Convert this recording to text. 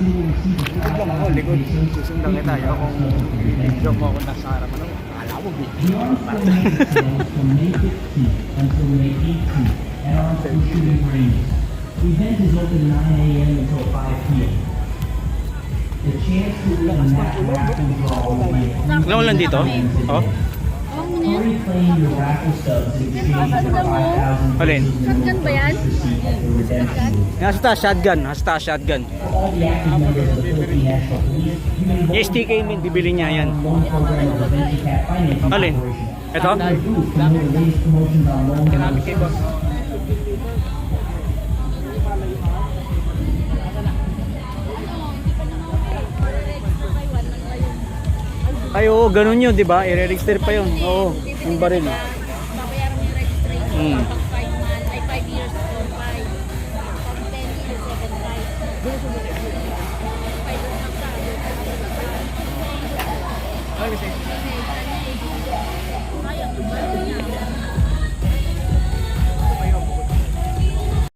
Likod lang ako, likod. Susundan kita. Ayaw kung video mo ako nasa harap. Ano? Akala mo, video. The event is open 9 a.m. until 5 p.m. The chance to win a raffle draw will be Ano lang dito? Oh? already claim your raffle stubs in exchange for 5,000 Alin? Shotgun ba yan? Nasa taas, shotgun. Nasa taas, shotgun. all the active members of the Philippine National Police. You may vote Yung STK min, bibili niya yan. on loan program of the Handicap Financing Alin? Corporation. Ito? Your booth for more latest promotions on loans and Ay, oo, ganun yun, di ba? I-register pa yun. Oo, yung baril. Babayaran mo yung registration. Hmm. Pag 5 months, ay 5 years, 4, 5. Pag 10 years, 7, 5. 5 years lang sa.